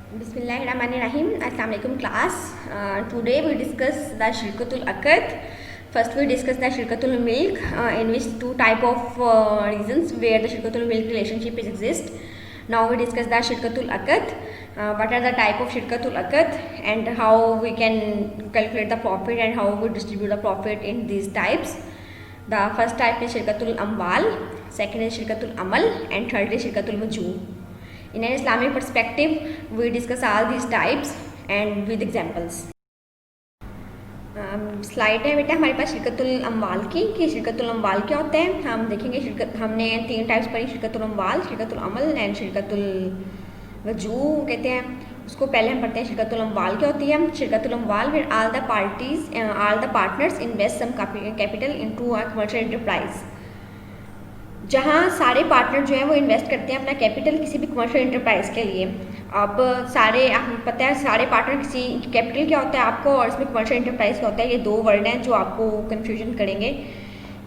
Bismillahirrahmanirrahim. Assalamu alaikum class. Today we discuss the Shirkatul Akad. First we discuss the Shirkatul Milk, in which two type of reasons where the Shirkatul Milk relationship exist. Now we discuss the Shirkatul Akad. What are the type of Shirkatul Akad and how we can calculate the profit and how we distribute the profit in these types. The first type is Shirkatul Amwal, second is Shirkatul Amal, and third is Shirkatul Majoo. In an Islamic perspective, we discuss all these types and with examples. Slide है बेटा हमारे पास शिरकतुल अम्वाल की कि शिरकतुल अम्वाल क्या होता है हम देखेंगे। हमने तीन टाइप्स पढ़ी, शिरकतुल अम्वाल, शिरकतुल अमल एंड शिरकतुल वजू कहते हैं उसको। पहले हम पढ़ते हैं शिरकतुल अम्वाल क्या होती है। शिरकतुल अम्वाल where all the partners invest some capital into a commercial enterprise. जहाँ सारे पार्टनर जो हैं वो इन्वेस्ट करते हैं अपना कैपिटल किसी भी कमर्शियल एंटरप्राइज के लिए। अब आपको पता है सारे पार्टनर किसी कैपिटल क्या होता है आपको और इसमें कमर्शियल एंटरप्राइज क्या होता है, ये दो वर्ड हैं जो आपको कन्फ्यूजन करेंगे।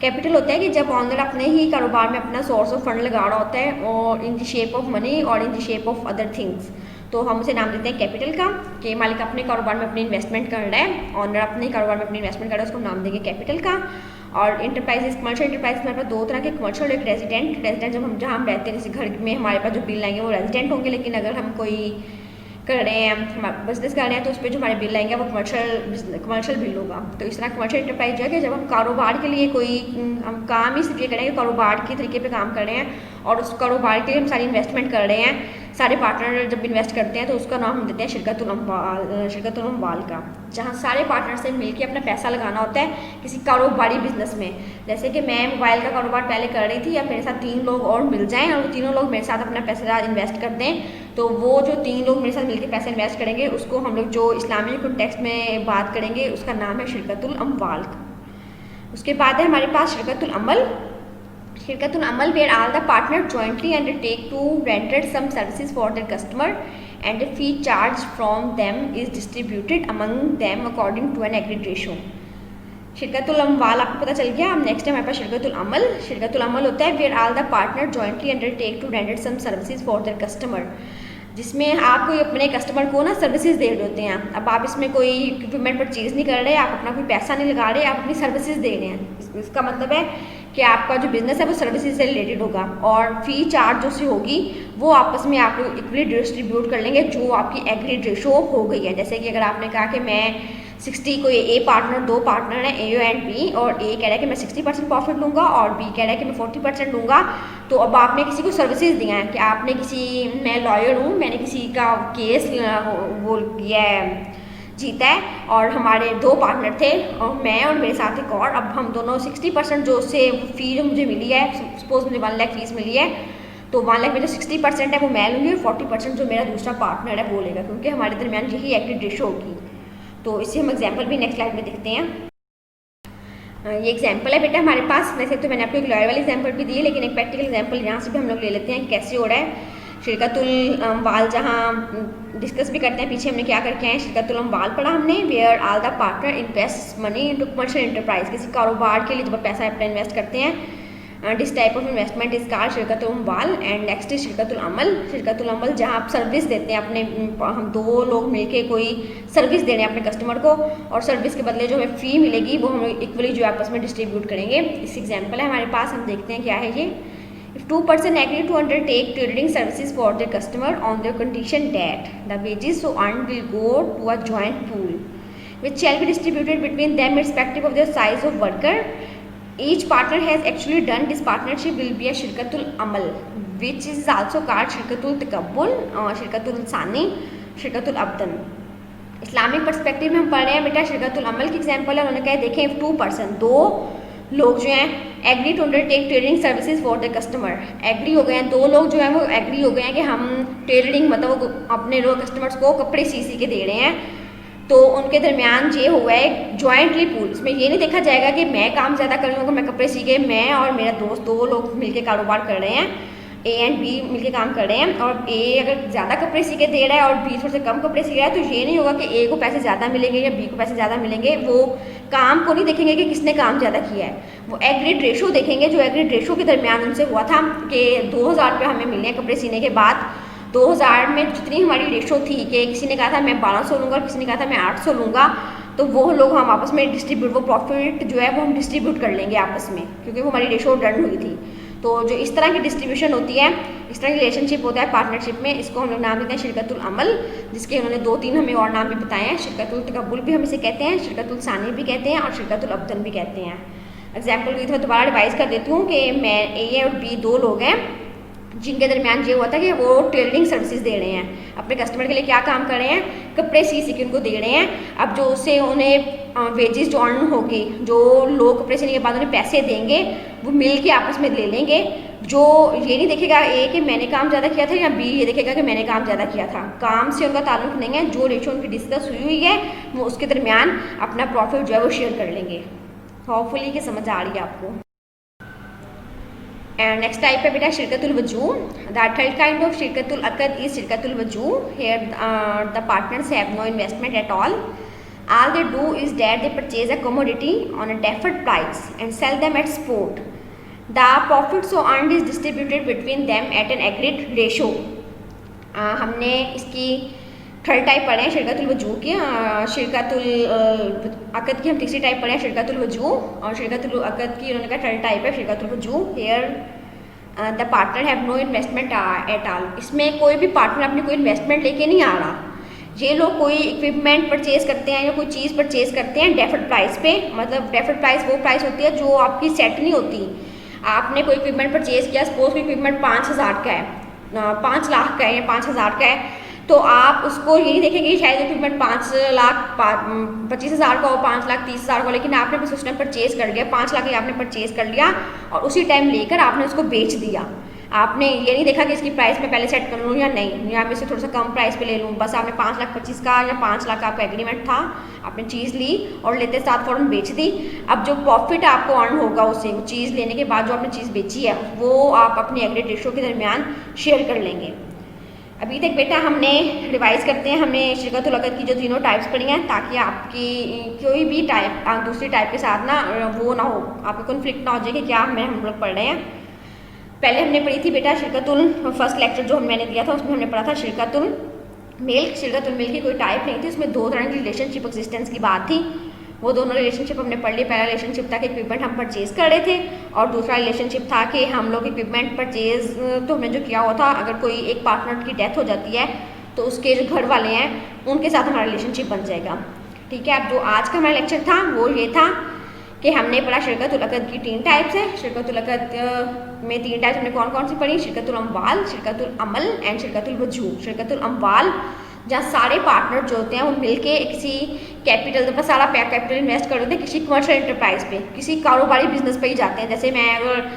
कैपिटल होता है कि जब ऑनर अपने ही कारोबार में अपना सोर्स ऑफ फंड लगा रहा होता है और in the shape of money और in the shape of other things, तो हम उसे नाम देते हैं कैपिटल का। कि मालिक अपने कारोबार में अपनी इन्वेस्टमेंट कर रहा है, ऑनर अपने कारोबार में अपनी इन्वेस्टमेंट कर रहा है, उसको नाम देंगे कैपिटल का। और इंटरप्राइजेस, कमर्शियल इंटरप्राइज में हमारे पास दो तरह के कमर्शियल, एक रेजिडेंट जहाँ हम रहते हैं, जैसे घर में हमारे पास जो बिल आएंगे वो रेजिडेंट होंगे। लेकिन अगर हम कोई कर रहे हैं बिजनेस कर रहे हैं तो उस पर जो हमारे बिल आएंगे वो कमर्शियल बिल होगा। तो इस तरह कमर्शियल इंटरप्राइज जो है कि जब हम कारोबार के लिए कोई हम काम ही सिर्फ ये करेंगे, कारोबार के तरीके पे काम कर रहे हैं और उस कारोबार के लिए हम सारी इन्वेस्टमेंट कर रहे हैं, सारे पार्टनर जब इन्वेस्ट करते हैं तो उसका नाम हम देते हैं शिरकतुल अम्वाल का। जहाँ सारे पार्टनर से मिलकर अपना पैसा लगाना होता है किसी कारोबारी बिजनेस में। जैसे कि मैं मोबाइल का कारोबार पहले कर रही थी, या मेरे साथ तीन लोग और मिल जाएं और वो तीनों लोग मेरे साथ अपना पैसा इन्वेस्ट कर दें, तो वो जो तीन लोग मेरे साथ मिलकर पैसा इन्वेस्ट करेंगे उसको हम लोग जो इस्लामिक कॉन्टेक्स्ट में बात करेंगे उसका नाम है शिरकतुल अम्वाल। उसके बाद है हमारे पास शिरकतुल अमल। Shirkatul Amal where all the partners jointly undertake to render some services for their customer and a fee charged from them is distributed among them according to an agreed ratio. शिरकतुल अम्वाल आपको पता चल गया। अब नेक्स्ट है हमारे पास शिरकतुल अमल। शिरकतुल अमल होता है where all the partner jointly undertake to render some services for their customer, जिसमें आप कोई अपने कस्टमर को ना सर्विसेज दे रहे होते हैं। अब आप इसमें कोई इक्विपमेंट परचेज नहीं कर रहे, आप अपना कोई पैसा नहीं लगा रहे, आप अपनी सर्विसेज दे रहे हैं। इसका मतलब है कि आपका जो बिजनेस है वो सर्विसेज से रिलेटेड होगा और फी चार्ज जो सी होगी वो आपस में आप लोग इक्वली डिस्ट्रीब्यूट कर लेंगे जो आपकी एग्रीड रेशो हो गई है। जैसे कि अगर आपने कहा कि मैं 60 को ए पार्टनर, दो पार्टनर हैं ए एंड बी, और ए कह रहा है कि मैं 60% प्रॉफिट लूँगा और बी कह रहा है कि मैं 40% लूँगा। तो अब आपने किसी को सर्विसेज दिया है कि आपने मैं लॉयर हूँ, मैंने किसी का केस वो किया है, जीता है, और हमारे दो पार्टनर थे और मैं और मेरे साथ एक और। अब हम दोनों 60% जो उससे फी जो मुझे मिली है, सपोज मुझे 1 लाख फीस मिली है, तो 1 लाख में जो 60% है वो मैं लूँगी और 40% जो मेरा दूसरा पार्टनर है वो लेगा, क्योंकि हमारे दरमियान यही एग्रीड रेशो होगी। तो इसे हम एग्जाम्पल भी नेक्स्ट स्लाइड में देखते हैं। ये एग्जाम्पल है बेटा हमारे पास। वैसे तो मैंने आपको एक लॉयर वाली एग्जाम्पल भी दी है, लेकिन एक प्रैक्टिकल एग्जाम्पल यहाँ से भी हम लोग ले लेते हैं कैसे हो रहा है। शिरकतुल अम्वाल जहाँ डिस्कस भी करते हैं, पीछे हमने क्या करके आए, शिरकतुल अम्वाल पढ़ा हमने where all the partner invest money into commercial enterprise, किसी कारोबार के लिए जब पैसा अपना इन्वेस्ट करते हैं, this type of investment is called शिरकतुल अम्वाल। एंड नेक्स्ट इज शिरकतुल अमल। शिरकतुल अमल जहाँ आप सर्विस देते हैं अपने, हम दो लोग मिलके कोई सर्विस दे रहे हैं अपने कस्टमर को और सर्विस के बदले जो हमें फ़ी मिलेगी वो हम इक्वली जो आपस में डिस्ट्रीब्यूट करेंगे। इस एग्जाम्पल है हमारे पास, हम देखते हैं क्या है ये। If two persons agree to undertake tailoring services for their customer on their condition that the wages so earned will go to a joint pool, which shall be distributed between them irrespective of their size of worker, each partner has actually done this partnership will be a shirkatul amal, which is also called shirkatul takabbul, shirkatul sani, shirkatul abdan। Islamic perspective में हम पढ़ रहे हैं बेटा शिरकतुल अमल की example है। उन्होंने कहा देखें इफ 2 पर्सन, दो लोग जो हैं agree to undertake tailoring services for the customer, agree हो गए हैं, दो लोग जो हैं वो एग्री हो गए हैं कि हम टेलरिंग मतलब अपने लोग कस्टमर्स को कपड़े सी के दे रहे हैं, तो उनके दरमियान ये हुआ है जॉइंटली पूल। इसमें ये नहीं देखा जाएगा कि मैं काम ज़्यादा कर लूँगा, मैं कपड़े सी के, मैं और मेरा दोस्त दो लोग मिलकर कारोबार कर रहे हैं, ए एंड बी मिलके काम कर रहे हैं, और ए अगर ज़्यादा कपड़े सी के दे रहा है और बी थोड़े से कम कपड़े सी रहा है, तो ये नहीं होगा कि ए को पैसे ज़्यादा मिलेंगे या बी को पैसे ज़्यादा मिलेंगे। वो काम को नहीं देखेंगे कि किसने काम ज़्यादा किया है, वो एग्रीड रेशो देखेंगे जो एग्रीड रेशो के दरमियान उनसे हुआ था कि 2000 रुपये हमें मिले हैं कपड़े सीने के बाद, 2000 में जितनी हमारी रेशो थी कि किसी ने कहा था मैं 1200 लूँगा, किसी ने कहा था मैं 800 लूँगा, तो वो लोग हम आपस में डिस्ट्रीब्यूट, वो प्रॉफिट जो है वो हम डिस्ट्रीब्यूट कर लेंगे आपस में, क्योंकि वो हमारी रेशो डन हुई थी। तो जो इस तरह की डिस्ट्रीब्यूशन होती है, इस तरह की रिलेशनशिप होता है पार्टनरशिप में, इसको हम लोग नाम देते हैं शिरकतुल अमल, जिसके उन्होंने 2-3 हमें और नाम भी बताए हैं। शिरकतुल तकब्बुल भी हम इसे कहते हैं, शिरकतुल सानी भी कहते हैं और शिरकतुल अब्दन भी कहते हैं। एग्जाम्पल की तो मैं दोबारा रिवाइज कर देती हूँ कि मैं ए और बी 2 लोग हैं जिनके दरमियान ये हुआ था कि वो टेलरिंग सर्विसेज दे रहे हैं अपने कस्टमर के लिए। क्या काम कर रहे हैं? कपड़े सी के उनको दे रहे हैं। अब जो उससे उन्हें वेजेस जो अर्न होगी, जो लोग कपड़े सीने के बाद उन्हें पैसे देंगे, वो मिल के आपस में ले लेंगे। जो ये नहीं देखेगा ए कि मैंने काम ज़्यादा किया था, या बी ये देखेगा कि मैंने काम ज़्यादा किया था। काम से उनका ताल्लुक नहीं है, जो रेशो उनकी डिस्कस हुई है वो उसके दरमियान अपना प्रॉफिट जो है वो शेयर कर लेंगे। होपफुली कि समझ आ रही है आपको। And next type है बेटा शिरकतुल वजू। The third kind of शिरकतुल अकद is शिरकतुल वजू. Here the partners have no investment at all. All they do is that they purchase a commodity on a deferred price and sell them at spot. The profit so earned is distributed between them at an agreed ratio. हमने इसकी third type पढ़े हैं शिरकतुल वजू की। शिरकतुल अकद की हम तीसरी type पढ़े हैं शिरकतुल वजू, और शिरकतुल अकद की उन्होंने कहा थर्ड टाइप है शिरकतुल वजू। Here the partner have no investment at all. इसमें कोई भी पार्टनर अपनी कोई इन्वेस्टमेंट लेके नहीं आ रहा। ये लोग कोई इक्विपमेंट परचेज करते हैं या कोई चीज़ परचेज करते हैं डेफर्ड प्राइस पे। मतलब डेफर्ड प्राइस वो प्राइस होती है जो आपकी सेट नहीं होती। आपने कोई इक्विपमेंट परचेज किया, सपोज कोई इक्विपमेंट 5000 का है, 5 लाख का है या 5000 का है, तो आप उसको ये नहीं देखेंगे कि शायद इक्विपमेंट 5,25,000 का हो, 5,30,000 का, लेकिन आपने बस उस टाइम परचेज कर लिया, 5 लाख का आपने परचेज कर लिया और उसी टाइम लेकर आपने उसको बेच दिया। आपने ये नहीं देखा कि इसकी प्राइस मैं पहले सेट कर लूँ या नहीं, या मैं इसे थोड़ा सा कम प्राइस पे ले लूँ। बस आपने 5,25,000 का या 5 लाख का आपका एग्रीमेंट था, आपने चीज़ ली और लेते साथ फ़ौरन बेच दी। अब जो प्रॉफिट आपको अर्न होगा उससे, वो चीज़ लेने के बाद जो आपने चीज़ बेची है, वो आप अपने एग्रीड रेशो के दरमियान शेयर कर लेंगे। अभी तक बेटा हमने रिवाइज करते हैं, हमने शिरकतुल अकद की जो तीनों टाइप्स पढ़ी हैं, ताकि आपकी कोई भी टाइप दूसरी टाइप के साथ ना वो ना हो, आपको कॉन्फ्लिक्ट ना हो जाए कि क्या हम लोग पढ़ रहे हैं। पहले हमने पढ़ी थी बेटा शिरकतुल, फर्स्ट लेक्चर जो मैंने दिया था उसमें हमने पढ़ा था शिरकतुल मिल्क। शिरकतुल मिल्क की कोई टाइप नहीं थी, उसमें 2 तरह की रिलेशनशिप एक्जिस्टेंस की बात थी। वो दोनों रिलेशनशिप हमने पढ़ ली। पहला रिलेशनशिप था कि इक्विपमेंट हम परचेज कर रहे थे, और दूसरा रिलेशनशिप था कि हम लोग इक्विपमेंट परचेज तो हमने जो किया हुआ था, अगर कोई एक पार्टनर की डेथ हो जाती है तो उसके जो घर वाले हैं उनके साथ हमारा रिलेशनशिप बन जाएगा। ठीक है। अब जो आज का हमारा लेक्चर था वो ये था कि हमने पढ़ा शिरकतुल अकद की 3 टाइप्स है। शिरकतुल अकद में 3 टाइप्स हमने कौन कौन सी पढ़ी? शिरकतुल अम्वाल, शिरकतुल अमल एंड शिरकतुल वजू। शिरकतुल अम्वाल जहाँ सारे पार्टनर जो होते हैं वो मिलके किसी कैपिटल, अपना सारा कैपिटल इन्वेस्ट कर देते हैं किसी कमर्शियल एंटरप्राइज पे, किसी कारोबारी बिजनेस पे ही जाते हैं। जैसे मैं अगर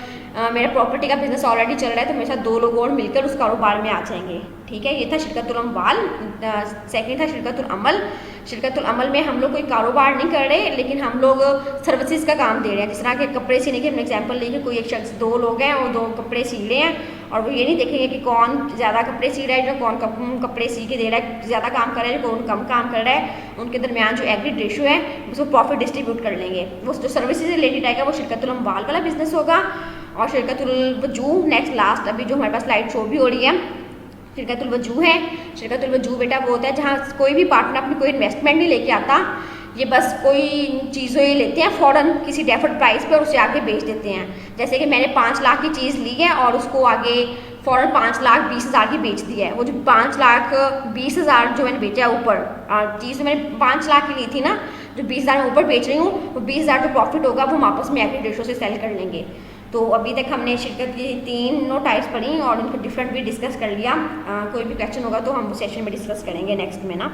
मेरा प्रॉपर्टी का बिजनेस ऑलरेडी चल रहा है तो मेरे साथ 2 लोग और मिलकर उस कारोबार में आ जाएंगे। ठीक है, ये था शिरकतुल अम्वाल। सेकेंड था शिरकतुल अमल। शिरकतुल अमल में हम लोग कोई कारोबार नहीं कर रहे, लेकिन हम लोग सर्विसेज का काम दे रहे हैं। जिस तरह के कपड़े सीने के हमने एग्जाम्पल लेके, कोई एक शख्स 2 लोग हैं, वो 2 कपड़े सी रहे हैं और वो ये नहीं देखेंगे कि कौन ज़्यादा कपड़े सी रहा है, जो कौन कपड़े सी के दे रहा है, ज़्यादा काम कर रहा है, कौन कम काम कर रहा है। उनके दरमियान जो एग्रीड रेशो है उसको प्रॉफिट डिस्ट्रीब्यूट कर लेंगे। वो जो सर्विसेज रिलेटेड आएगा वो शिरकतुल अम्वाल वाला बिजनेस होगा। और शिरकतुल वजू नेक्स्ट लास्ट अभी जो हमारे पास स्लाइड शो भी हो रही है, शिरकतुल वजू है। शिरकतुल वजू बेटा वो होता है जहाँ कोई भी पार्टनर अपनी कोई इन्वेस्टमेंट नहीं लेके आता, ये बस कोई चीज़ों ही लेते हैं फ़ौरन किसी डेफर्ड प्राइस पे और उसे आगे बेच देते हैं। जैसे कि मैंने 5 लाख की चीज़ ली है और उसको आगे फ़ौरन 5,20,000 की बेच दी है। वो जो 5,20,000 जो मैंने बेचा है ऊपर, चीज़ तो मैंने 5 लाख की ली थी ना, जो 20,000 में ऊपर बेच रही हूँ, वो 20,000 जो प्रॉफिट होगा वो वापस में एग्रीड रेशो से सेल कर लेंगे। तो अभी तक हमने शिरकत की 3 टाइप्स पढ़ी और उनको डिफरेंट भी डिस्कस कर लिया। कोई भी क्वेश्चन होगा तो हम सेशन में डिस्कस करेंगे नेक्स्ट में ना।